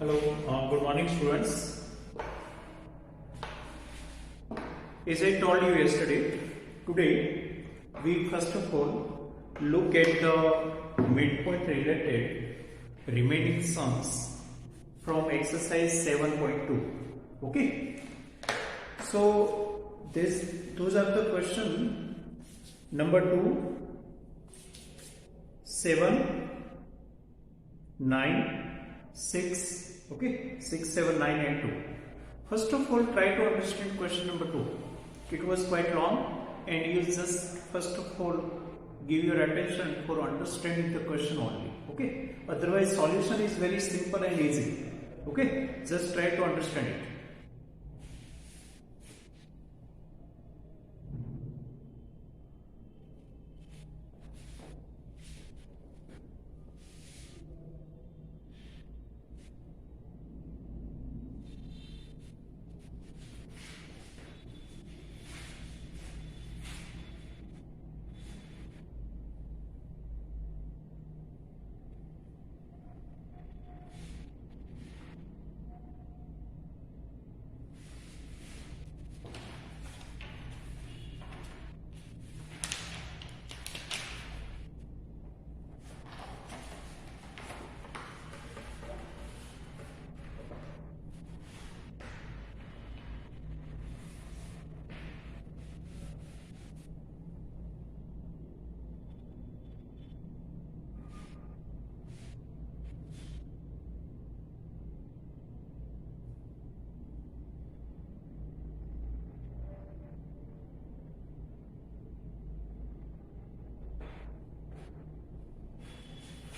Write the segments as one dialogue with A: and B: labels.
A: Hello, good morning students. As I told you yesterday, today we first of all look at the midpoint related remaining sums from exercise 7.2. Okay, so those are the question number 2, 7, 9, 6, okay, 6, 7, 9 and 2. First of all, try to understand question number 2. It was quite long and you just first of all give your attention for understanding the question only, okay. Otherwise solution is very simple and easy, okay. Just try to understand it.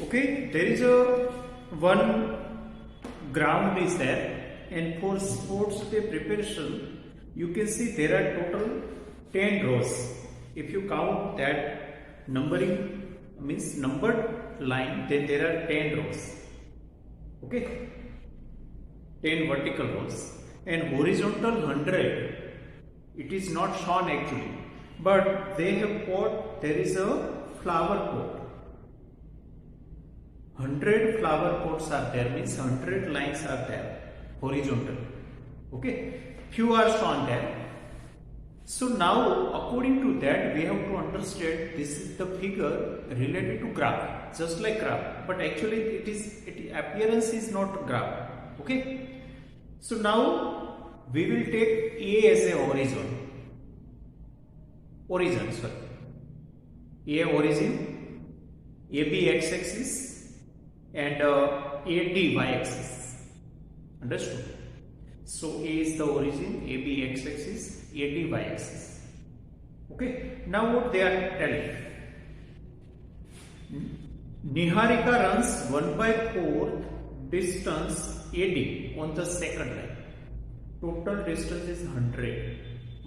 A: Okay, there is a one ground is there, and for sports day preparation you can see there are total 10 rows. If you count that numbering means numbered line, then there are 10 rows, okay, 10 vertical rows, and horizontal 100 it is not shown actually, but they have put there is a flower pot. 100 flower pots are there, means 100 lines are there horizontal, okay, few are shown there. So now according to that we have to understand this is the figure related to graph, just like graph, but actually it appearance is not graph, okay. So now we will take A as a origin, sorry, A origin, AB x-axis and AD y-axis, understood? So A is the origin, AB x-axis, AD y-axis, okay. Now what they are telling, Niharika runs 1/4 distance AD on the second line. Total distance is 100.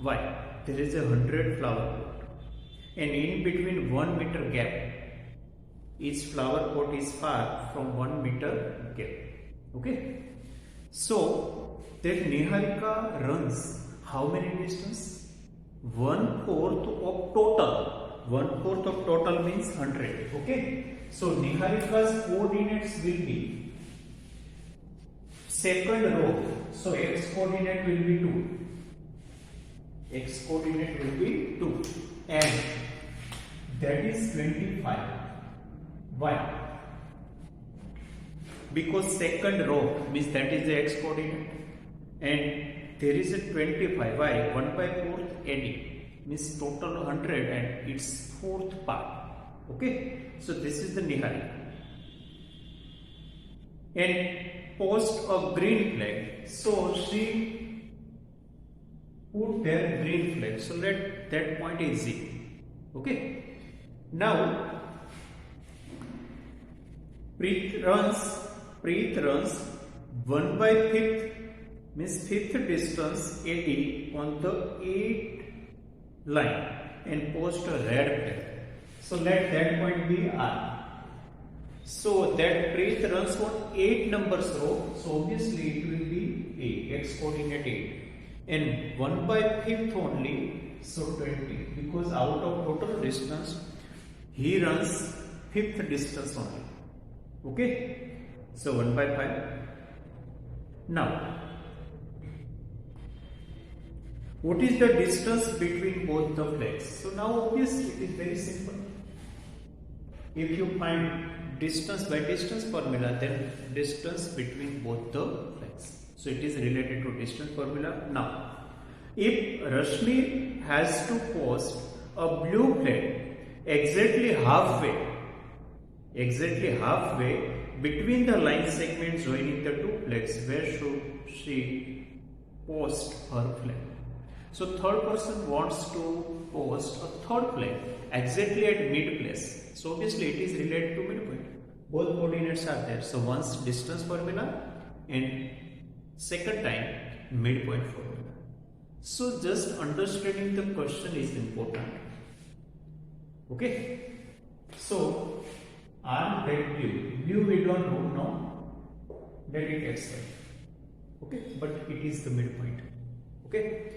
A: Why? There is a 100 flower pot, and in between 1 meter gap. Each flower pot is far from 1 meter gap, okay. So that Niharika runs how many distance? 1/4 of total. 1/4 of total means 100, okay. So Niharika's coordinates will be second row. So x coordinate will be 2. X coordinate will be 2, and that is 25. Why? Because second row means that is the x coordinate, and there is a 25. Why? 1/4 AD means total 100 and its fourth part, okay. So this is the Niharika, and post a green flag. So she put their green flag, so let that point is Z, okay. Now Preet runs 1/5 means fifth distance AD on the 8 line and post a red flag. So let that point be R. So that Preet runs on 8 numbers row. So obviously it will be A, x coordinate 8, and 1/5 only. So 20, because out of total distance he runs fifth distance only. Okay, so 1/5 Now, what is the distance between both the flags? So now obviously it is very simple. If you find distance by distance formula, then distance between both the flags. So it is related to distance formula. Now, if Rashmi has to post a blue flag exactly halfway between the line segments joining the two flags, where should she post her flag? So third person wants to post a third flag exactly at mid place. So obviously it is related to midpoint. Both coordinates are there. So once distance formula and second time midpoint formula. So just understanding the question is important. Okay. So arm red blue we don't know, no, let it aside. Okay, but it is the midpoint. Okay.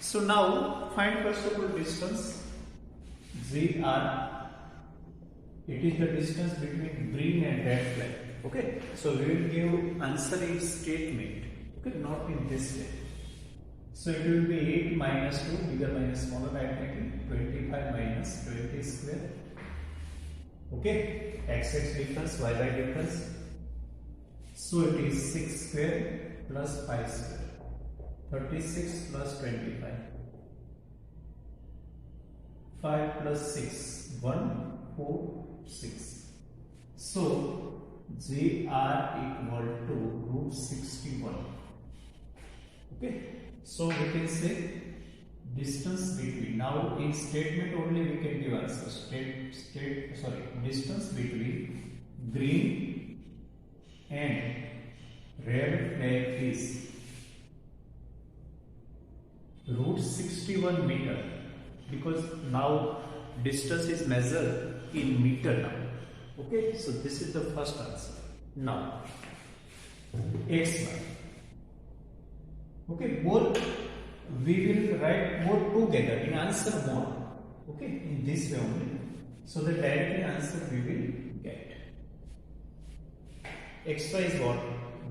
A: So now find first of all distance ZR. It is the distance between green and red flag. Okay. So we will give answer in statement. Okay, not in this way. So it will be 8 minus 2, bigger minus smaller arithmetic, 25 minus 20 square. Okay, x difference, y difference. So it is 6 square plus 5 square. 36 plus 25. 5 plus 6, 1, 4, 6. So GR equal to root 61. Okay. So we can say distance between. Now in statement only we can give answer. Distance between green and red flag is root 61 meter, because now distance is measured in meter now. Okay, so this is the first answer. Now x1. Okay, both we will write both together in answer mode. Okay, in this way only. So the directly answer we will get. Extra is what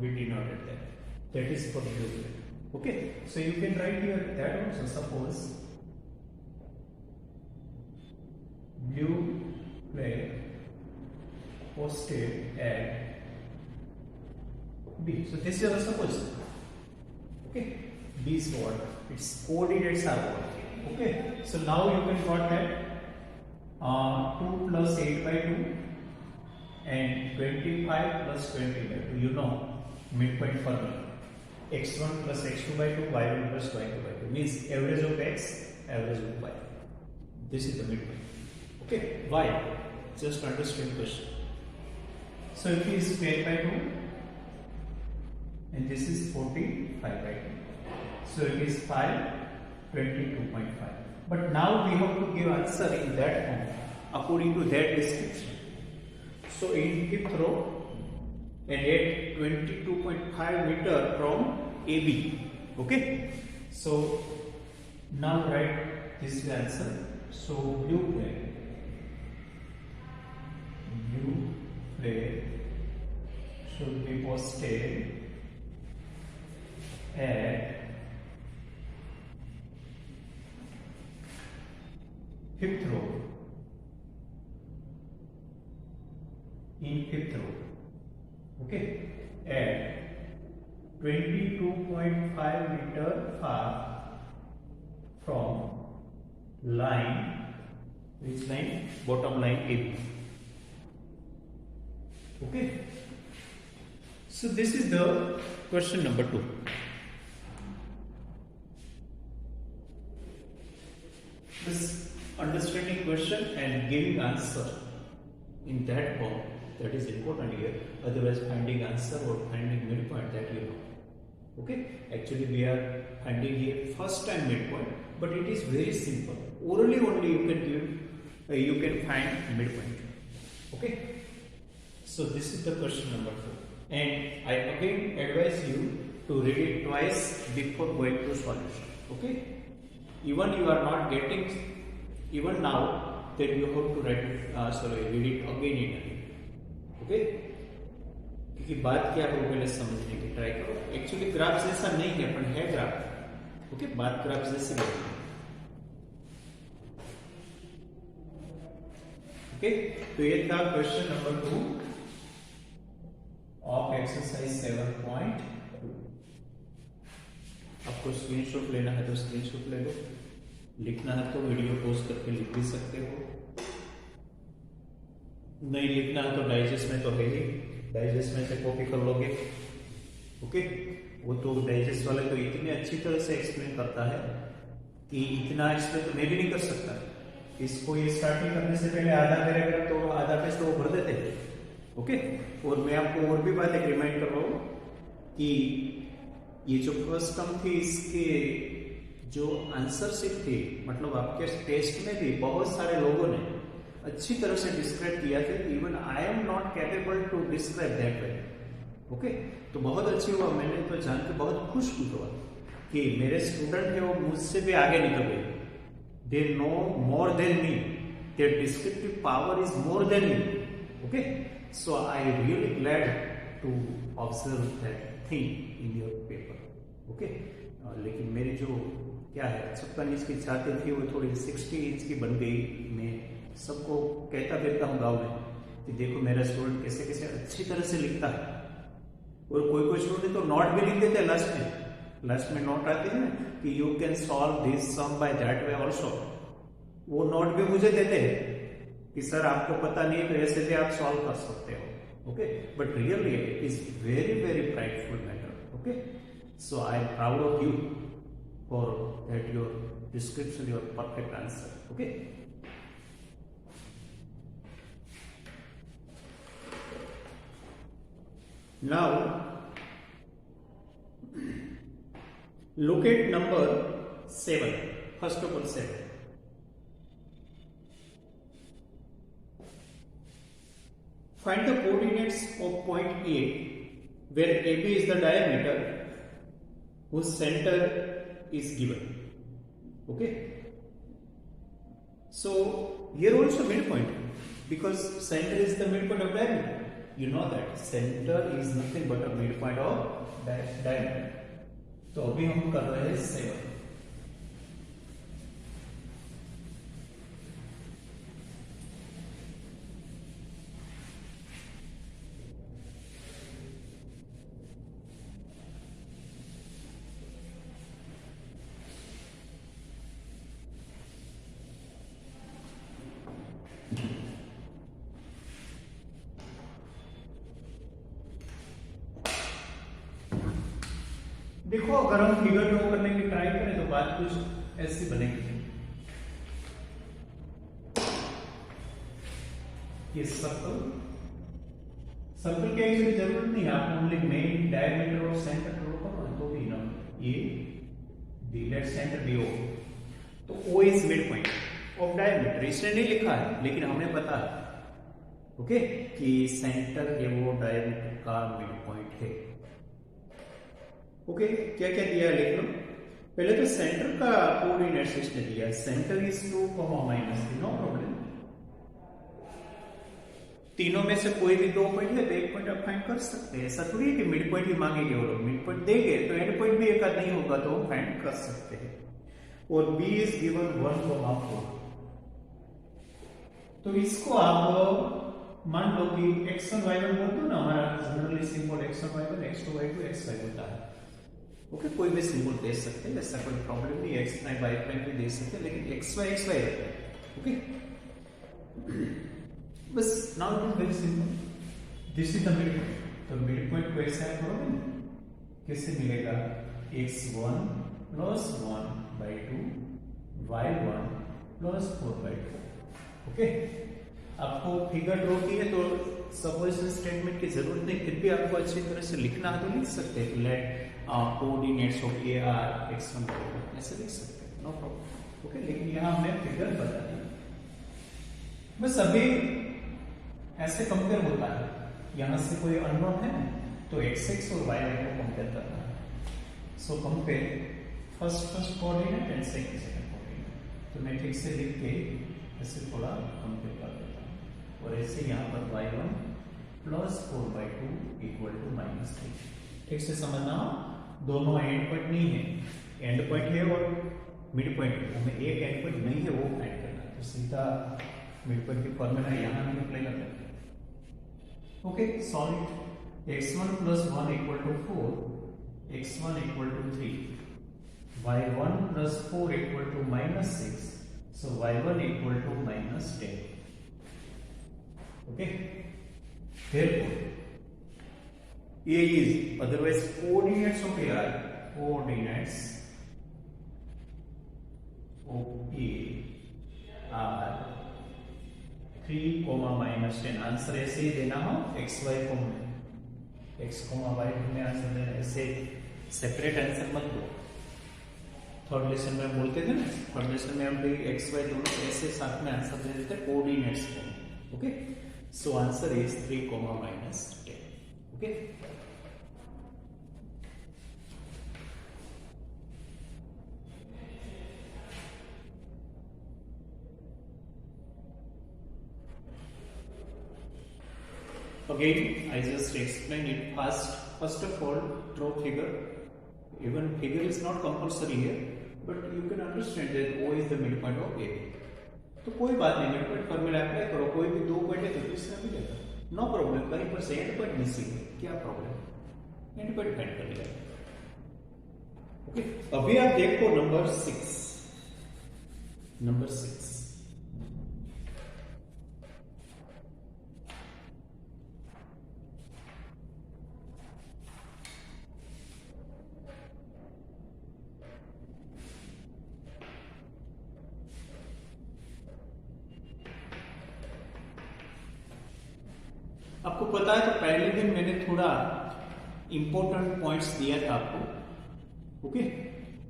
A: we denoted there. That is for blue flag. Okay, so you can write here that also. Suppose blue flag posted at B. So this is our suppose. Okay, B is what? Its coordinates are what? Okay, so now you can got that 2 plus 8 by 2 and 25 plus 20 by 2. You know midpoint formula. X1 plus x2 by 2, y1 plus y2 by 2 means average of x, average of y. This is the midpoint. Okay, y. Just understand question. So if it is 10 by 2 and this is 45 by 2. So it is 5, 22.5. But now we have to give answer in that form according to that description. So in fifth row and at 22.5 meter from AB. Okay. So now write this answer. So blue flag should be posted at fifth row. In fifth row. Okay, at 22.5 meter far from line, which line? Bottom line AB. Okay, so this is the question number 2. This understanding question and giving answer in that form, that is important here. Otherwise finding answer or finding midpoint, that you know. Okay, actually we are finding here first time midpoint, but it is very simple. Orally only you can give, you can find midpoint. Okay, so this is the question number 4, and I again advise you to read it twice before going to solution. Okay, even you are not getting even now, then you have to write it, read it again and again. Okay, क्योंकि बात क्या है वो पहले समझने की try करो। Actually graph जैसा नहीं है पर है ग्राफ। ओके, बात ग्राफ जैसी नहीं है। ओके, तो ये था क्वेश्चन नंबर 2 ऑफ एक्सरसाइज 7.2। आपको स्क्रीनशॉट लेना है तो स्क्रीनशॉट ले लो, लिखना है तो वीडियो पॉज करके लिख भी सकते हो, नहीं लिखना है तो डाइजेस्ट में तो है ही, डाइजेस्ट में से कॉपी कर लोगे। ओके, वो तो डाइजेस्ट वाले तो इतनी अच्छी तरह से एक्सप्लेन करता है कि इतना एक्सप्लेन तो मैं भी नहीं कर सकता। इसको ये स्टार्टिंग करने से पहले आधा पैराग्राफ तो आधा पेज तो वो भर देते हैं। ओके, और मैं आपको और भी बात एक रिमाइंड कर रहा हूँ कि ये जो फर्स्ट टर्म थी इसके जो आंसर शीट थी, मतलब आपके टेस्ट में भी बहुत सारे लोगों ने अच्छी तरह से डिस्क्राइब किया था। Even I am not capable to describe that way. Okay, तो बहुत अच्छी हुआ, मैंने तो जान के बहुत खुश हुआ कि मेरे स्टूडेंट है वो मुझसे भी आगे निकल गए। They know more than me, their descriptive power is more than me. Okay, so I really glad to observe that thing in your paper. Okay, लेकिन मेरी जो क्या है 56 इंच की छाती थी वो थोड़ी 60 इंच की बन गई। मैं सबको कहता फिरता हूँ गाँव में कि देखो मेरा स्टूडेंट कैसे कैसे अच्छी तरह से लिखता है। और कोई कोई स्टूडेंट तो नोट भी लिख देते हैं लास्ट में नोट आती है ना कि you can solve this sum by that way also. वो नोट भी मुझे देते हैं कि सर आपको पता नहीं है तो ऐसे भी आप सॉल्व कर सकते हो। Okay, but really it is very very prideful matter. Okay, so I am proud of you for that your description, your perfect answer. Okay, now look at number 7. First of all 7. Find the coordinates of point A where AB is the diameter whose center is given. Okay, so here also midpoint because center is the midpoint of diameter. You know that center is nothing but a midpoint of diameter. तो अभी हम कर रहे हैं 7। देखो अगर हम figure draw करने की ट्राई करें तो बात कुछ ऐसी बनेगी। ये सर्कल की एक्चुअली जरूरत नहीं है, आप ओनली मेन डायमीटर और सेंटर ड्रॉ करो तो भी ना ये the let centre be O. तो O is mid point of diameter, इसने नहीं लिखा है लेकिन हमें पता है ओके कि सेंटर ये वो डायमीटर का मिड पॉइंट है। ओके, क्या क्या दिया लिख लो। पहले तो सेंटर का कोऑर्डिनेट्स इसने दिया, सेंटर इज 2, -3, नो प्रॉब्लम। तीनों में से कोई भी 2 पॉइंट है तो एक पॉइंट आप फाइंड कर सकते हैं। ऐसा थोड़ी है कि मिड पॉइंट भी मांगेंगे और मिड पॉइंट देंगे तो एंड पॉइंट भी एक आध नहीं होगा तो हम फाइंड कर सकते हैं। और बी इज गिवन 1,4। तो इसको आप मान लो कि x1 y1 बोल दो ना, हमारा generally symbol x1 y1 x2 y2 xy होता है। ओके, कोई भी सिंबल दे सकते हैं, ऐसा कोई प्रॉब्लम नहीं है। x प्राइम y प्राइम भी दे सकते हैं लेकिन xy xy रहता है। ओके, बस now it is very simple, this is the mid point. तो मिड पॉइंट को ऐसे आप करोगे कैसे मिलेगा, x1 + 1/2 y1 + 4/2। ओके, आपको फिगर ड्रॉ की है तो सपोजिशन स्टेटमेंट की जरूरत नहीं, फिर भी आपको अच्छी तरह से लिखना है तो लिख सकते हैं। Let coordinates of A are x1 y1 ऐसे लिख सकते हैं, नो प्रॉब्लम। ओके, लेकिन यहाँ हमने फिगर बता दी। बस अभी ऐसे कंपेयर होता है, यहाँ से कोई अननोन है तो x और y को कंपेयर करना है। So compare first coordinate and second coordinate. तो मैं ठीक से लिख के ऐसे थोड़ा कंपेयर कर देता हूँ और ऐसे यहाँ पर y1 प्लस 4/2 इक्वल टू -3। ठीक से समझना, दोनों एंड पॉइंट नहीं है, एंड पॉइंट है और मिड पॉइंट है, हमें एक एंड पॉइंट नहीं है वो फाइंड करना है, तो सीधा मिड पॉइंट की फॉर्मूला यहाँ हम अप्लाई कर लेते हैं। Okay, solve it. x1 + 1 = 4, x1 = 3, y1 + 4 = -6, so y1 = -10. Okay, therefore A is, otherwise coordinates of A are, coordinates of A are 3, -10। Answer ऐसे ही देना हो, x y को x, y में आंसर देना, ऐसे सेपरेट आंसर मत दो। थर्ड लेसन में हम बोलते थे ना, थर्ड लेसन में हम भी x y दोनों ऐसे साथ में आंसर दे देते, कोऑर्डिनेट्स में। Okay, so answer is 3, -10। Okay, again I just explain it fast. First of all, draw figure. Even figure is not compulsory here, but you can understand that O is the midpoint of A. तो कोई बात नहीं, midpoint formula apply करो, कोई भी दो point है तो तीसरा भी लेगा, नो प्रॉब्लम। कहीं पर से एंड पॉइंट मिसिंग है, क्या प्रॉब्लम, एंड पॉइंट फाइंड कर लिया। ओके, अभी आप देखो नंबर 6, नंबर 6। आपको पता है, तो पहले दिन मैंने थोड़ा इंपॉर्टेंट पॉइंट्स दिया था आपको। ओके,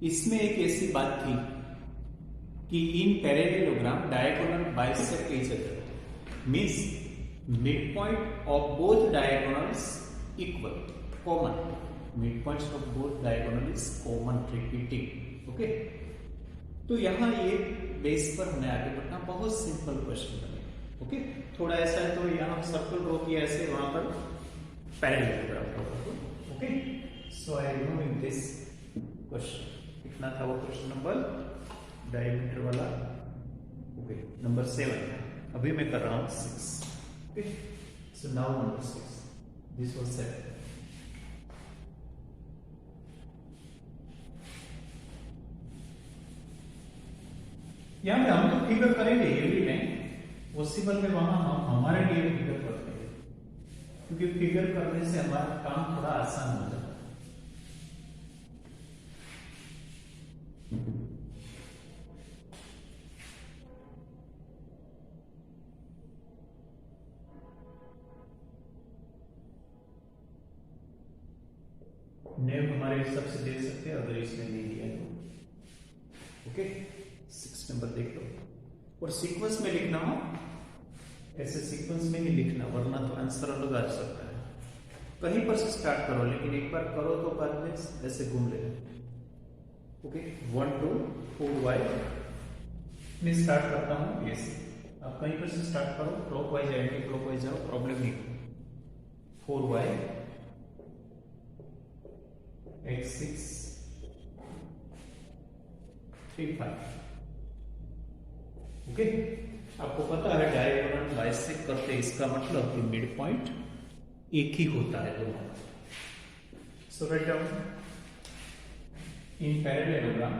A: इसमें एक ऐसी बात थी कि इन parallelogram diagonal bisect each other, means mid point of both diagonals equal, common, mid points of both diagonal is common, repeating. Okay, तो यहां ये बेस पर हमें आगे बढ़ना, बहुत सिंपल क्वेश्चन बने। ओके, थोड़ा ऐसा है तो यहाँ सर्कल ड्रॉ किया ऐसे, वहां पर पैरेललोग्राम ड्रॉ करो। Okay, so I removing this question. कितना था वो क्वेश्चन नंबर, डायमीटर वाला। ओके, नंबर 7, अभी मैं कर रहा हूँ 6। Okay, so now number 6, this was 7। यहाँ पे हम तो फिगर करेंगे, ये भी नहीं पॉसिबल है, वहां हम हमारे लिए फिगर करते हैं, क्योंकि फिगर करने से हमारा काम थोड़ा आसान हो जाता है। नेम हमारे हिसाब से दे सकते हैं, अगर इसमें नहीं दिया तो। ओके, 6 नंबर देख लो, और सीक्वेंस में लिखना हो, ऐसे सीक्वेंस में ही लिखना, वरना तो आंसर अलग आ सकता है। कहीं पर से स्टार्ट करो, लेकिन एक बार करो तो बाद में ऐसे घूम लेना। ओके, 1 2 4 y मैं स्टार्ट करता हूँ ऐसे, आप कहीं पर से स्टार्ट करो, क्लॉकवाइज एंटी क्लॉकवाइज जाओ, प्रॉब्लम नहीं। 4y x6 3 5। ओके, आपको पता है डायगोनल बाइसेक्ट करते, इसका मतलब कि मिड पॉइंट एक ही होता है दोनों। So write down in parallelogram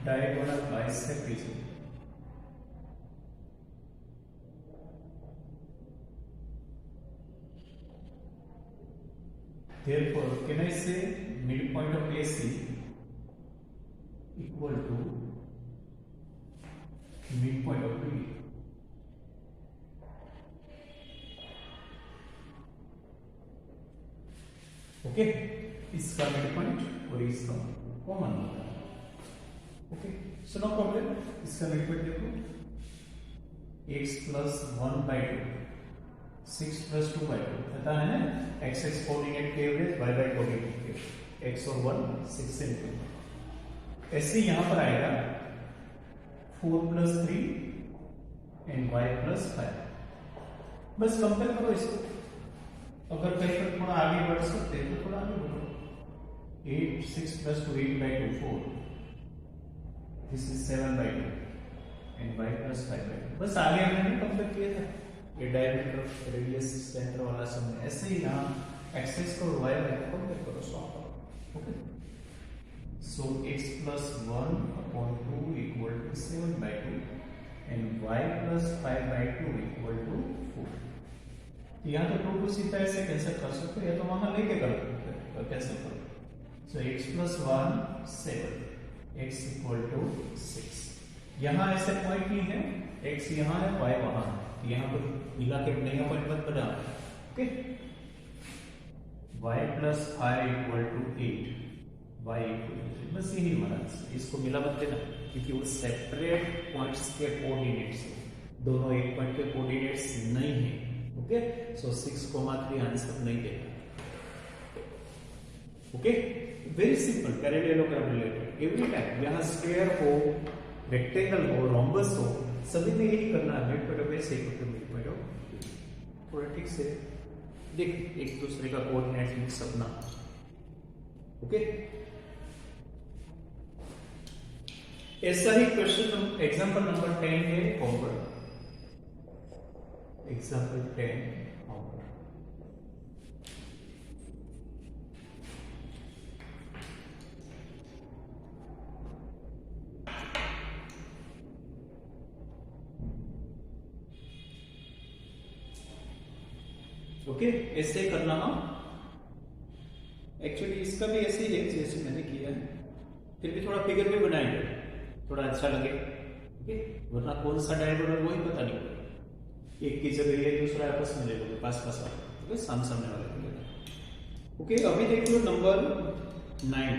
A: diagonal bisect is therefore can I say midpoint of AC equal to midpoint of B? Okay, इसका midpoint और इसका कॉमन होता है। ओके, सो नो प्रॉब्लम, इसका midpoint देखो, x plus 1/2, 6 plus 2/2 पता है ना, x कोऑर्डिनेट के एवरेज, y कोऑर्डिनेट के, x और 1 6 से निकल, ऐसे यहां पर आएगा 4 + 3 एंड y + 5। बस कंपेयर करो इसको। अगर कहीं पर थोड़ा आगे बढ़ सकते हैं तो थोड़ा आगे बढ़ो। 8 6 + 2 8/2 4, दिस इज 7/2 एंड y + 5/2। बस आगे हमने कंपेयर किया था ये डायमीटर रेडियस सेंटर वाला सब। ऐसे ही यहाँ एक्सेस को y को कंपेयर करो, सॉल्व करो। Okay, so x + 1/2 = 7/2 and y + 5/2 = 4। यहाँ तो 2 को सीधा ऐसे कैंसिल कर सकते हो, या तो वहां लेके कर तो कैंसिल करो। सो x + 1 7, x = 6। यहाँ ऐसे पॉइंट नहीं है, x यहाँ है y वहां है, यहाँ पर मिला के नया पॉइंट मत बना। ओके, y + 5 = 8, y = बस यही हमारा, इसको मिला मत देना क्योंकि वो सेपरेट पॉइंट्स के कोऑर्डिनेट्स हैं, दोनों एक पॉइंट के कोऑर्डिनेट्स नहीं है। ओके, सो 6,3 आंसर नहीं देगा। Okay, very simple, parallelogram related. Every time यहाँ स्क्वायर हो, रेक्टेंगल हो, रोम्बस हो, सभी में यही करना है। मिड पॉइंट वैसे ही करते मिड पॉइंट थोड़ा ठीक से देख, एक दूसरे का कोऑर्डिनेट मिक्स अपना। ओके, ऐसा ही क्वेश्चन एग्जांपल नंबर 10 है होमवर्क। Example 10 homework. ओके, ऐसे करना। एक्चुअली इसका भी ऐसे ही है जैसे मैंने किया है, फिर भी थोड़ा फिगर भी बनाएंगे, थोड़ा अच्छा लगे। ओके, वरना कौन सा डायगोनल वही पता नहीं पड़ेगा। एक की जगह ये दूसरा आपस में ले लोगे, पास पास वाले, सामने वाले को लेना। ओके, अभी देख लो number 9।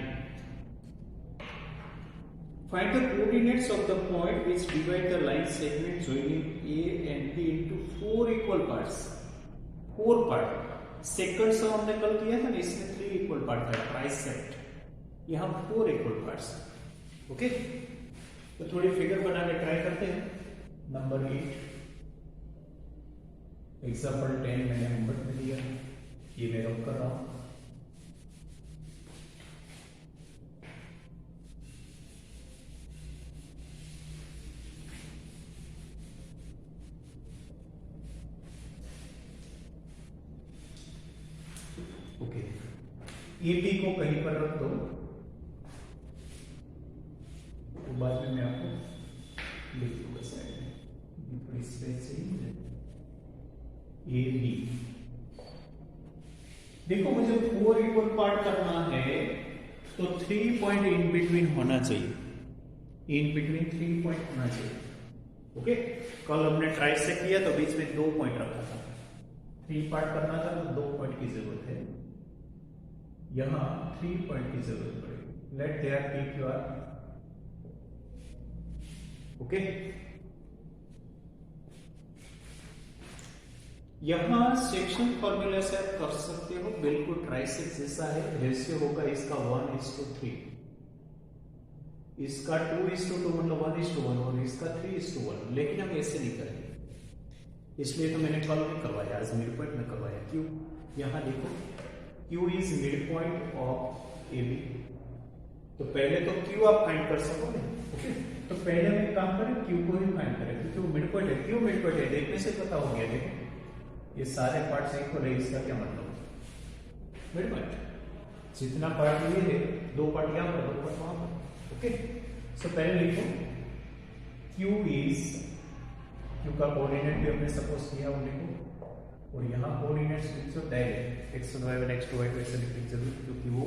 A: Find the coordinates of the point which divide the line segment joining A and B into 4 equal parts. 4 part, second से हमने कल किया था ना, इसमें 3 इक्वल पार्ट था, ट्राइसेक्ट। यहाँ 4 इक्वल पार्ट्स। ओके, तो थोड़ी फिगर बना के ट्राई करते हैं। नंबर 8 एग्जाम्पल 10 मैंने होमवर्क में दिया, ये मैं रब कर रहा हूं। ओके, ए बी को कहीं पर रख दो, तो बाद में मैं आपको लिख दूंगा साइड में, थोड़ी स्पेस चाहिए। ए बी, देखो मुझे 4 इक्वल पार्ट करना है तो 3 पॉइंट इन बिटवीन होना चाहिए, इन बिटवीन 3 पॉइंट होना चाहिए। ओके, कल हमने ट्राई से किया तो बीच में 2 पॉइंट रखा था। 3 पार्ट करना था तो 2 पॉइंट की जरूरत है, यहां 3 पॉइंट की जरूरत पड़ेगी। Let there P Q R. Okay, यहां सेक्शन फॉर्मूला से आप कर सकते हो, बिल्कुल ट्राइसेक्स जैसा है। रेशियो होगा इसका 1:3, इसका 2:2 मतलब 1:1, और इसका 3:1। लेकिन हम ऐसे नहीं करेंगे, इसलिए तो मैंने कल में करवाया, आज मिड पॉइंट में करवाया। क्यों? यहां देखो, Q is mid point of A B, तो पहले तो Q आप फाइंड कर सकोगे। ओके, तो पहले हम एक काम करें, Q को ही फाइंड करें, क्योंकि वो मिड पॉइंट है। क्यों मिड पॉइंट है देखने से पता हो गया। देखो ये सारे पार्ट्स इक्वल है, इसका क्या मतलब मिड पॉइंट। जितना पार्ट ये है, 2 पार्ट यहां पर, 2 पार्ट वहां पर। ओके, सो पहले लिखो Q इज, Q का कोऑर्डिनेट भी हमने सपोज किया वो लिखो, और यहाँ कोऑर्डिनेट्स लिख दो direct, x1 y1 x2 y2 ऐसे लिखने की जरूरत, क्योंकि वो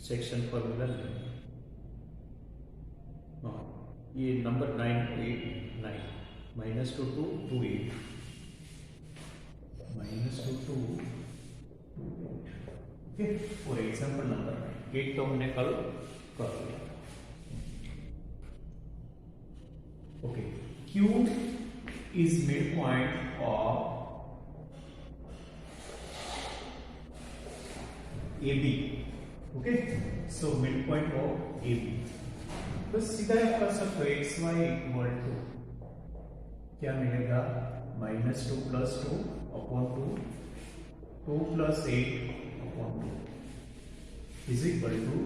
A: सेक्शन फॉर्मूला नहीं है। ये नंबर 9 8 9 -2 2 2 8 -2 2 2 8। ओके, और एग्जांपल नंबर 8 तो हमने कल कर लिया। Okay, Q is midpoint of AB. Okay, so midpoint of AB. बस सीधा कर सकते हो एक्स वाई इक्वल टू क्या मिलेगा -2 + 2 upon 2 2 + 8 upon 2 is equal to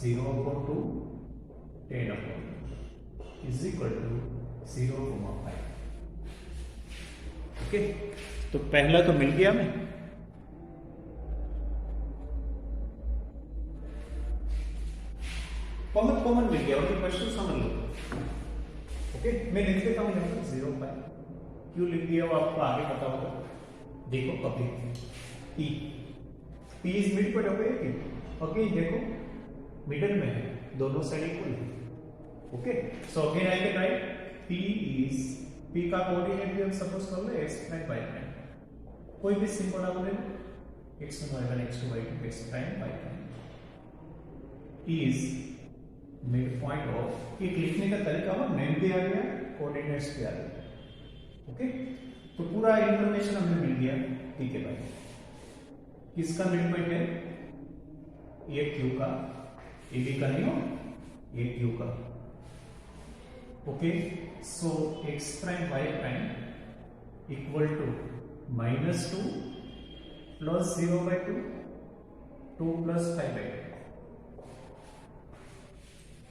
A: 0 upon 2 10 upon 2 is equal to 0,5। Okay, तो पहला तो मिल गया हमें। कॉमन मिल गया, और क्वेश्चन समझ लो। ओके, मैं लिख देता हूं यहां पर 0,5। क्यों लिख दिया वो आपको आगे पता होगा। देखो अभी P इज मिड पॉइंट हो गया। ओके, देखो मिडल में है, दोनों साइड इक्वल है। Okay, so again I can write P का कोऑर्डिनेट भी हम सपोज कर लो x प्राइम y प्राइम, कोई भी सिंबल आप ले लो, x1 y1 x2 y2 x prime y prime is mid point of. एक लिखने का तरीका हो, नेम भी आ गया, कोऑर्डिनेट्स भी आ गया। ओके, तो पूरा इंफॉर्मेशन हमें मिल गया। ठीक है भाई, किसका मिड पॉइंट है? ये Q का, ये भी का नहीं हो, ये Q का। Okay, so x prime y prime equal to -2 + 0/2 2 + 5/2।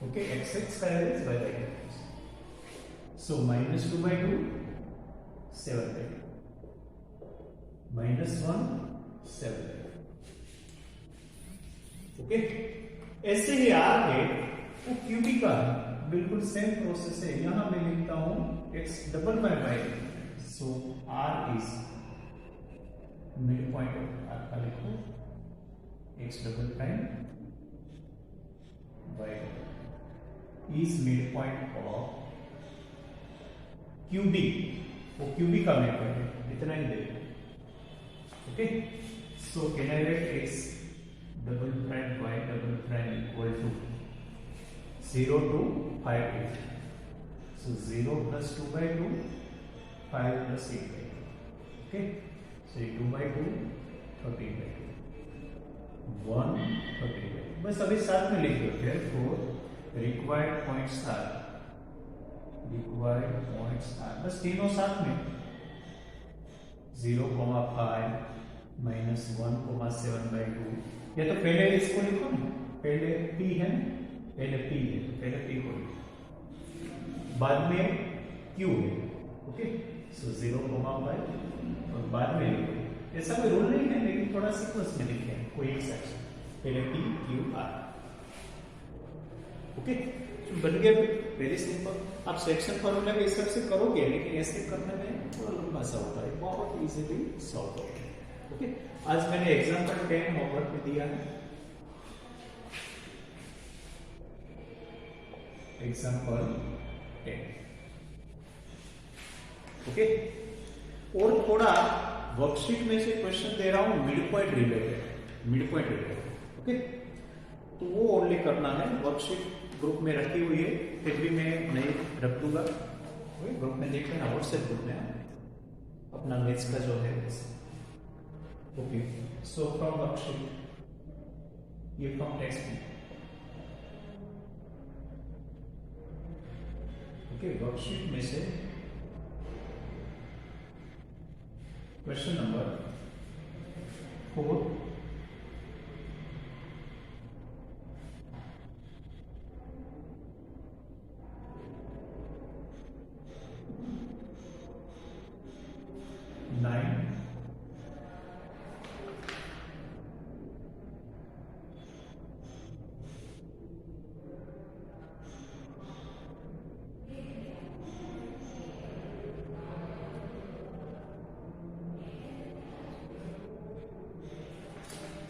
A: Okay, x का एवरेज y/2, so -2/2 7/2 -1 7/2। ओके, ऐसे ही आगे वो क्यूबी का बिल्कुल सेम प्रोसेस है। यहां मैं लिखता हूं x double y, so r is mid point of r का लिखो x double prime y is midpoint of QB, वो QB का midpoint है, इतना ही दे। Okay, so can I write x double prime y double prime equal to 0 to 5 8, so 0 + 2/2 5 + 8/2। Okay, so 2/2 13/2 1 13/2। बस अभी साथ में लिख दो, therefore रिक्वायर्ड पॉइंट्स आर बस तीनों साथ में 0,5 -1,7/2। या तो पहले इसको लिखो ना, पहले P है, पहले P है तो पहले P को लिखो, बाद में Q है। ओके, सो 0,5 और बाद में लिखो। ऐसा कोई रूल नहीं है, लेकिन थोड़ा सीक्वेंस में लिखे हैं, कोई एक सेक्शन, पहले P Q R। ओके, बन गया, वेरी सिंपल। आप सेक्शन फॉर्मूला के हिसाब से करोगे, लेकिन ऐसे करने में थोड़ा लंबा सा होता है, बहुत इजीली सॉल्व होता है। ओके, आज मैंने एग्जांपल 10 होमवर्क में दिया है, एग्जांपल 10। ओके, और थोड़ा वर्कशीट में से क्वेश्चन दे रहा हूं मिड पॉइंट रिलेटेड। ओके, तो वो ओनली करना है। वर्कशीट ग्रुप में रखी हुई है, फिर भी मैं नहीं रख दूंगा, ग्रुप में देख लेना, व्हाट्सएप ग्रुप में अपना मैथ्स का जो है। ओके, सो फ्रॉम वर्कशीट, ये from text book. Okay, worksheet में से क्वेश्चन नंबर 4 9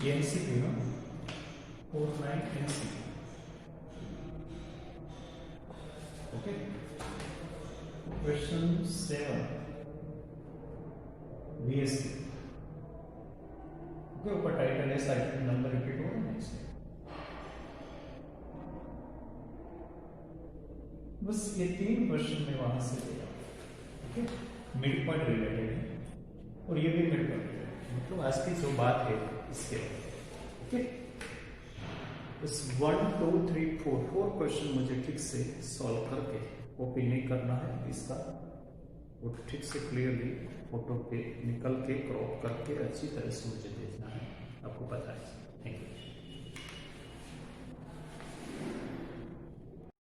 A: ये एमसीक्यू ना, 4 9 MCQ. Okay, question 7 VSQ। Okay, ऊपर टाइटल है, साइकिल नंबर रिपीट हो रहा है इससे। बस ये 3 क्वेश्चन में वहां से लिया। ओके, मिड पॉइंट रिलेटेड है और ये भी मिड पॉइंट रिलेटेड, मतलब आज की जो बात है इसके। ओके, इस 1 2 3 4 क्वेश्चन मुझे ठीक से सॉल्व करके कॉपी नहीं करना है, इसका वो ठीक से क्लियरली फोटो पे निकल के क्रॉप करके अच्छी तरह से मुझे भेजना है। आपको पता